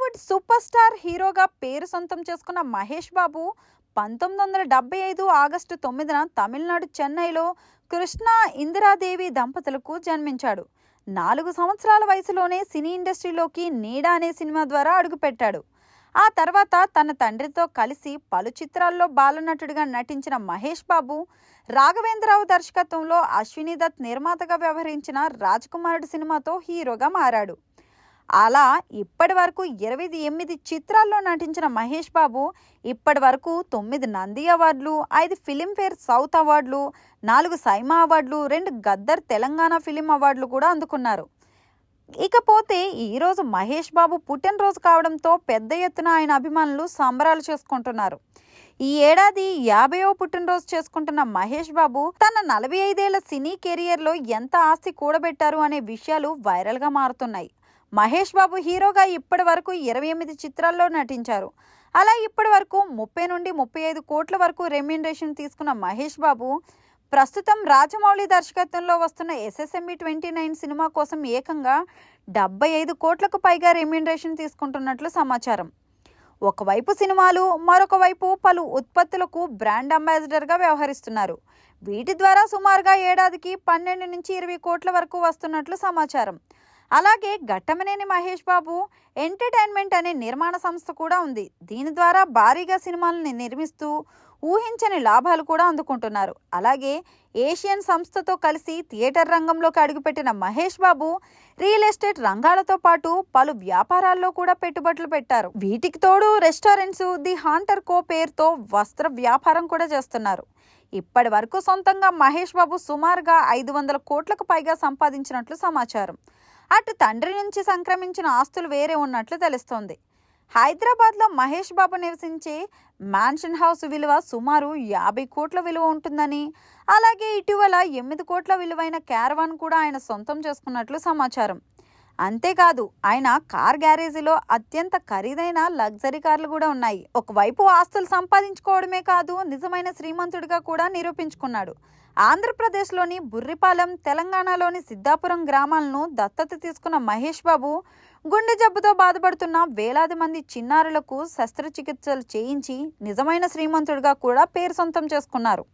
Bollywood super star హీరోగా పేరు సొంతం చేసుకున్న మహేష్ బాబు 1975 ఆగస్టు 9న తమిళనాడు చెన్నైలో కృష్ణ ఇందిరాదేవి దంపతులకు జన్మించాడు. 4 సంవత్సరాల వయసులోనే సినీ ఇండస్ట్రీలోకి నీడ అనే సినిమా ద్వారా అడుగుపెట్టాడు. ఆ తర్వాత తన తండ్రితో కలిసి పలు చిత్రాల్లో బాలనటుడిగా నటించిన మహేష్ బాబు రాఘవేంద్రరావు దర్శకత్వంలో అశ్విని దత్ నిర్మాతగా వ్యవహరించిన రాజకుమారుడు సినిమాతో హీరోగా మారాడు. అలా ఇప్పటి వరకు 28 చిత్రాల్లో నటించిన మహేష్ బాబు ఇప్పటి వరకు 9 నంది అవార్డులు, 5 ఫిలింఫేర్ సౌత్ అవార్డులు, 4 సైమా అవార్డులు, 2 గద్దర్ తెలంగాణ ఫిలిం అవార్డులు కూడా అందుకున్నారు. ఇకపోతే ఈరోజు మహేష్ బాబు పుట్టినరోజు కావడంతో పెద్ద ఎత్తున ఆయన అభిమానులు సంబరాలు చేసుకుంటున్నారు. ఈ ఏడాది 50వ పుట్టినరోజు చేసుకుంటున్న మహేష్ బాబు తన 45 ఏళ్ల సినీ కెరియర్లో ఎంత ఆస్తి కూడబెట్టారు అనే విషయాలు వైరల్గా మారుతున్నాయి. మహేష్ బాబు హీరోగా ఇప్పటి వరకు 28 చిత్రాల్లో నటించారు. అలా ఇప్పటి వరకు 30 నుండి 35 కోట్ల వరకు రెమ్యూనరేషన్ తీసుకున్న మహేష్ బాబు ప్రస్తుతం రాజమౌళి దర్శకత్వంలో వస్తున్న SSME 29 సినిమా కోసం ఏకంగా 75 కోట్లకు పైగా రెమ్యూనరేషన్ తీసుకుంటున్నట్లు సమాచారం. ఒకవైపు సినిమాలు, మరొక వైపు పలు ఉత్పత్తులకు బ్రాండ్ అంబాసిడర్గా వ్యవహరిస్తున్నారు. వీటి ద్వారా సుమారుగా ఏడాదికి 12 నుంచి 20 కోట్ల వరకు వస్తున్నట్లు సమాచారం. అలాగే ఘట్టమనేని మహేష్ బాబు ఎంటర్టైన్మెంట్ అనే నిర్మాణ సంస్థ కూడా ఉంది. దీని ద్వారా భారీగా సినిమాలను నిర్మిస్తూ ఊహించని లాభాలు కూడా అందుకుంటున్నారు. అలాగే ఏషియన్ సంస్థతో కలిసి థియేటర్ రంగంలోకి అడుగుపెట్టిన మహేష్ బాబు రియల్ ఎస్టేట్ రంగాలతో పాటు పలు వ్యాపారాల్లో కూడా పెట్టుబడులు పెట్టారు. వీటికి తోడు రెస్టారెంట్స్, ది హాంటర్ కో పేరుతో వస్త్ర వ్యాపారం కూడా చేస్తున్నారు. ఇప్పటి వరకు సొంతంగా మహేష్ బాబు సుమారుగా 500 కోట్లకు పైగా సంపాదించినట్లు సమాచారం. అటు తండ్రి నుంచి సంక్రమించిన ఆస్తులు వేరే ఉన్నట్లు తెలుస్తోంది. హైదరాబాద్లో మహేష్ బాబు నివసించే మ్యాన్షన్ హౌస్ విలువ సుమారు 50 కోట్ల విలువ ఉంటుందని, అలాగే ఇటీవల 8 కోట్ల విలువైన క్యారవాన్ కూడా ఆయన సొంతం చేసుకున్నట్లు సమాచారం. అంతేకాదు ఆయన కార్ గ్యారేజీలో అత్యంత ఖరీదైన లగ్జరీ కార్లు కూడా ఉన్నాయి. ఒకవైపు ఆస్తులు సంపాదించుకోవడమే కాదు, నిజమైన శ్రీమంతుడిగా కూడా నిరూపించుకున్నాడు. ఆంధ్రప్రదేశ్లోని బుర్రిపాలెం, తెలంగాణలోని సిద్ధాపురం గ్రామాలను దత్తత తీసుకున్న మహేష్ బాబు గుండె జబ్బుతో బాధపడుతున్న వేలాది మంది చిన్నారులకు శస్త్రచికిత్సలు చేయించి నిజమైన శ్రీమంతుడిగా కూడా పేరు సొంతం చేసుకున్నారు.